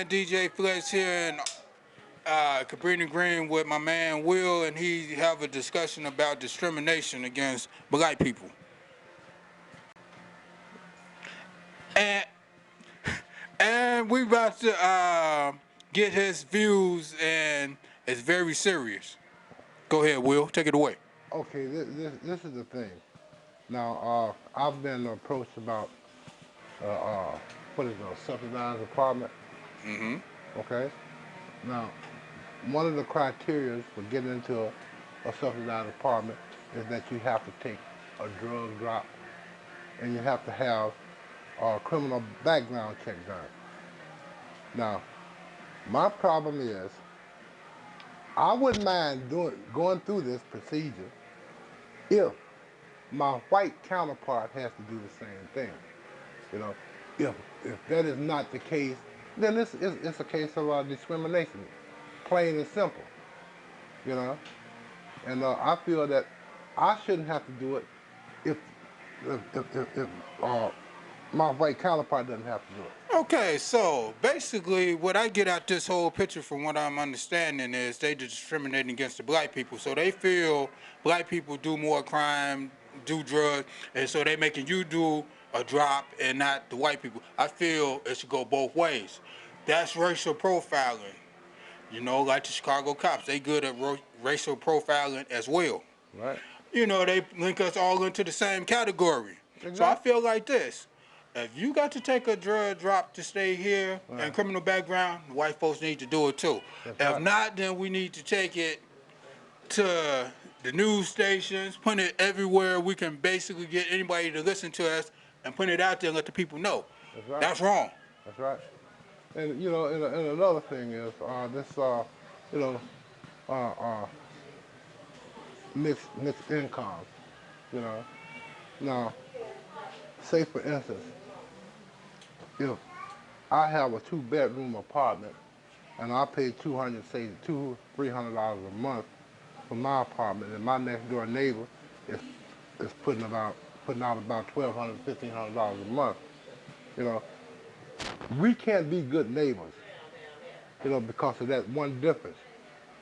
man, DJ Flexx here in Cabrini Green with my man Will, and he have a discussion about discrimination against black people. And and we about to get his views, and it's very serious. Go ahead, Will. Take it away. Okay, this is the thing. Now, I've been approached about uh, uh, what is it, a subsidized apartment. Mm-hmm. Okay. Now, one of the criteria for getting into a subsidized apartment is that you have to take a drug drop and you have to have a criminal background check done. Now, my problem is I wouldn't mind going through this procedure if my white counterpart has to do the same thing. You know, if that is not the case, then it's a case of discrimination, plain and simple. You know, and I feel that I shouldn't have to do it if if my white counterpart doesn't have to do it. Okay, so basically, what I get out this whole picture, from what I'm understanding, is they discriminating against the black people. So they feel black people do more crime, do drugs, and so they making you do a drop and not the white people. I feel it should go both ways. That's racial profiling. You know, like the Chicago cops, they good at racial profiling as well. Right. You know, they link us all into the same category. So I Exactly. feel like this. If you got to take a drug drop to stay here and Right. criminal background, the white folks need to do it too. That's If right. not, then we need to take it to the news stations, put it everywhere we can basically get anybody to listen to us and put it out there and let the people know. That's right. That's wrong. That's right. And you know, and another thing is this you know uh, uh, mixed incomes. You know, now say for instance, if I have a 2-bedroom apartment and I pay say $300 a month for my apartment, and my next door neighbor is putting out about $1,200, $1,500 a month. You know, we can't be good neighbors. You know, because of that one difference.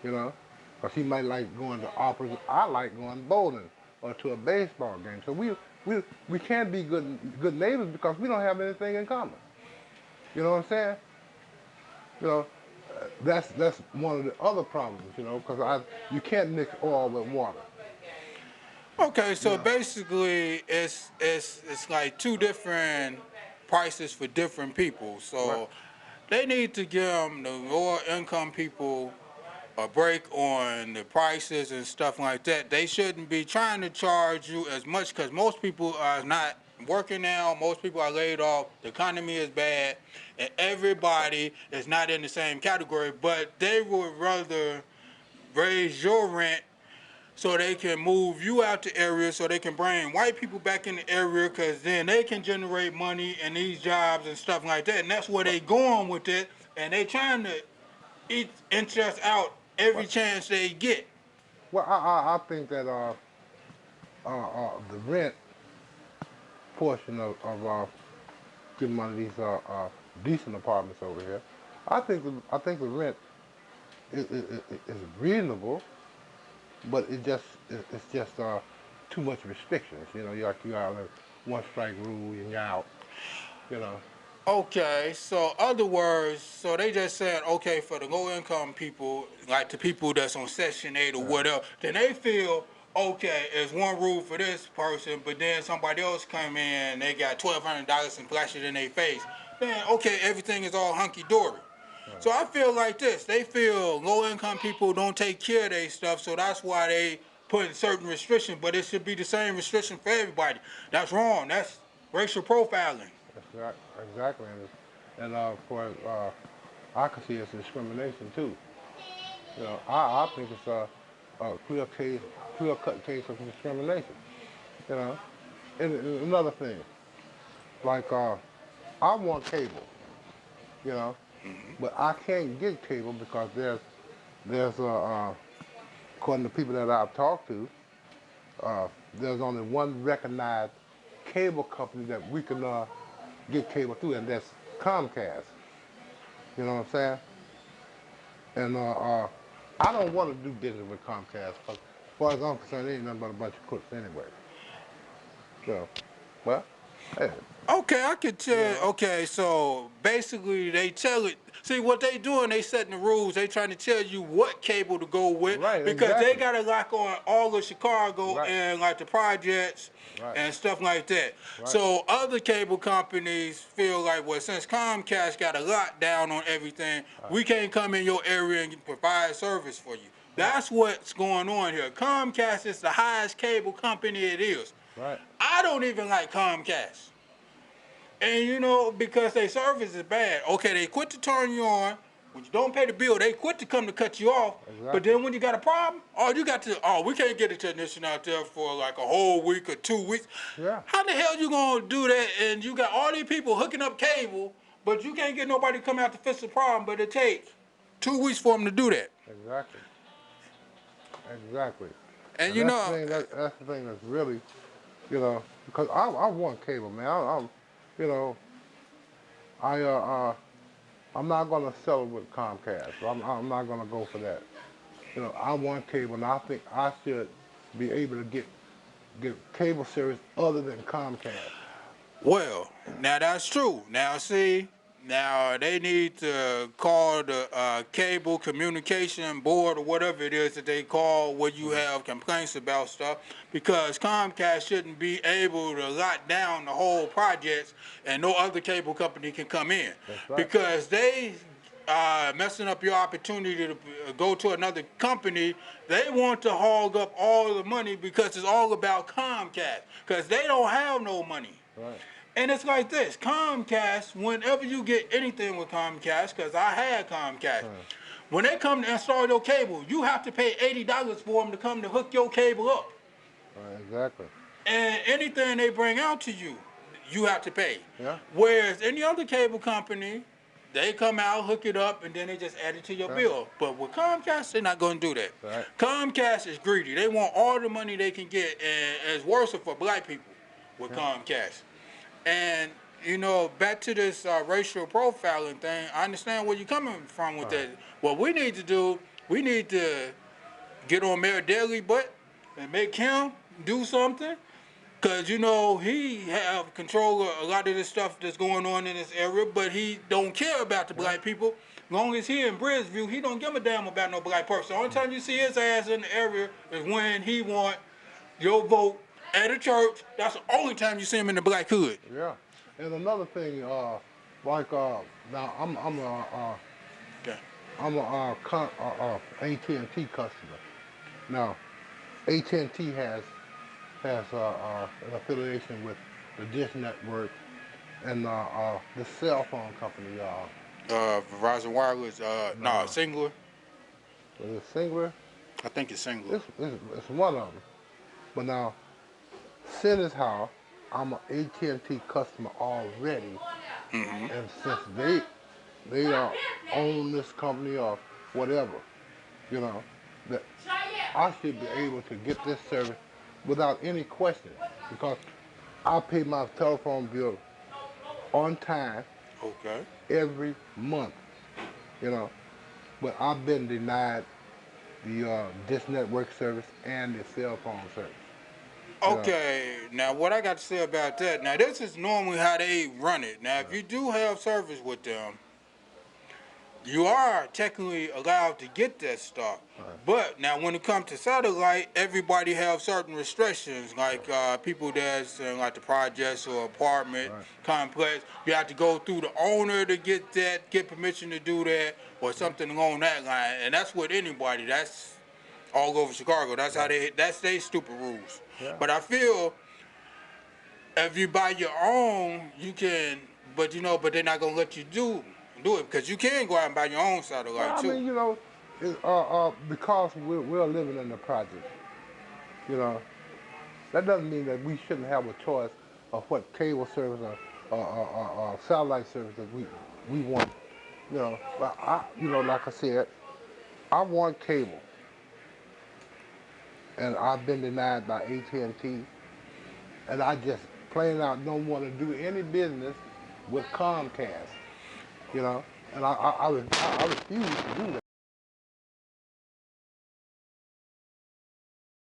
You know, because he might like going to operas. I like going bowling or to a baseball game. So we can't be good neighbors because we don't have anything in common. You know what I'm saying? You know, that's one of the other problems. You know, because you can't mix oil with water. Okay, You so know, basically it's like two different prices for different people. right, So they need to give them, the lower income people, a break on the prices and stuff like that. They shouldn't be trying to charge you as much, because most people are not working now. Most people are laid off. The economy is bad, and everybody is not in the same category. But they would rather raise your rent so they can move you out the area, so they can bring white people back in the area, because then they can generate money in these jobs and stuff like that. And that's where right, they going with it. And they trying to inch us out every right. chance they get. Well, I think that the rent portion of getting one of these decent apartments over here, I think the rent is reasonable, but it's just too much restrictions. You know, you got a one strike rule and you're out. You know, Okay, so other words, so they just said, okay, for the low income people, like the people that's on Section 8 or uh, whatever, then they feel, okay, it's one rule for this person, but then somebody else come in, they got $1,200 and flash it in their face. Then, okay, everything is all hunky-dory. uh, So I feel like this. They feel low income people don't take care of their stuff, so that's why they put in certain restrictions, but it should be the same restriction for everybody. That's wrong. That's racial profiling. that's right, exactly. And for I can see it's discrimination too. You know, I think it's a clear cut case of discrimination. You know, and another thing, like I want cable. You know, but I can't get cable because there's according to people that I've talked to, there's only one recognized cable company that we can get cable through, and that's Comcast. You know what I'm saying? And I don't want to do business with Comcast because, as far as I'm concerned, they ain't nothing but a bunch of crooks anyway. So, well, hey, Okay, I could you tell. know, Okay, so basically they tell it. See what they doing? They setting the rules. They trying to tell you what cable to go with right, because they exactly, got to lock on all of Chicago right, and like the projects right, and stuff like that. right, So other cable companies feel like, well, since Comcast got a lockdown on everything, right, we can't come in your area and provide service for you. right, That's what's going on here. Comcast is the highest cable company it is. right, I don't even like Comcast. And you know, because their service is bad. Okay, they quit to turn you on. When you don't pay the bill, they quit to come to cut you off. But exactly. then when you got a problem, we can't get a technician out there for like a whole week or 2 weeks. Yeah, How the hell you gonna do that? And you got all these people hooking up cable, but you can't get nobody to come out to fix the problem. But it take 2 weeks for them to do that. exactly, exactly. And And you that's the know, thing. That's the thing that's really, because I want cable, man. I'm, you know, I I'm not gonna settle with Comcast. I'm not gonna go for that. I want cable, and I think I should be able to get cable service other than Comcast. well, now that's true. Now see, now they need to call the cable communication board or whatever it is that they call when you Mm, have complaints about stuff, because Comcast shouldn't be able to lock down the whole projects and no other cable company can come in, that's right. because they messing up your opportunity to go to another company. They want to hog up all the money because it's all about Comcast, because they don't have no money. Right. And it's like this, Comcast, whenever you get anything with Comcast, because I had Comcast, Huh. when they come to install your cable, you have to pay $80 for them to come to hook your cable up. Right. Exactly. And anything they bring out to you, you have to pay. Yeah. Whereas any other cable company, they come out, hook it up, and then they just add it to your Yeah. bill. But with Comcast, they're not going to do that. Right. Comcast is greedy. They want all the money they can get, and it's worse for black people with Yeah. Comcast. And you know, back to this racial profiling thing, I understand where you're coming from with Right. that. What we need to do, we need to get on Mayor Daley butt and make him do something. Cause you know he have control of a lot of this stuff that's going on in this area, but he don't care about the Yeah. black people. Long as he in Bridgeview, he don't give a damn about no black person. The only Mm. time you see his ass in the area is when he want your vote at a church. That's the only time you see him in the black hood. Yeah. And another thing, like now Okay. I'm a AT&T customer. Now AT&T has an affiliation with the Dish Network and the cell phone company. Verizon Wireless, no, No, Singular. was it Singular? I think it's Singular. It's one of them. But now, seeing as how I'm an AT&T customer already, Hmm. and since they own this company or whatever, you know, that I should be able to get this service without any question because I pay my telephone bill on time Okay. every month, you know. But I've been denied the Dish Network service and the cell phone service, you know. Okay, now what I got to say about that, now this is normally how they run it. Now, if Right, you do have service with them, you are technically allowed to get that stuff. right, But now when it comes to satellite, everybody have certain restrictions, like people that's in like the projects or apartment right. complex. You have to go through the owner to get that, get permission to do that, or Yeah, something along that line. And that's with anybody. That's all over Chicago. That's how right. that's they stupid rules. Yeah, But I feel if you buy your own, you can. But you know, but they're not gonna let you do it because you can go out and buy your own well, satellite I too. mean, because we're living in the project, you know, that doesn't mean that we shouldn't have a choice of what cable service or satellite service that we want, you know. But like I said, I want cable, and I've been denied by AT&T, and I just plain out don't want to do any business with Comcast, you know. And I refuse to do that.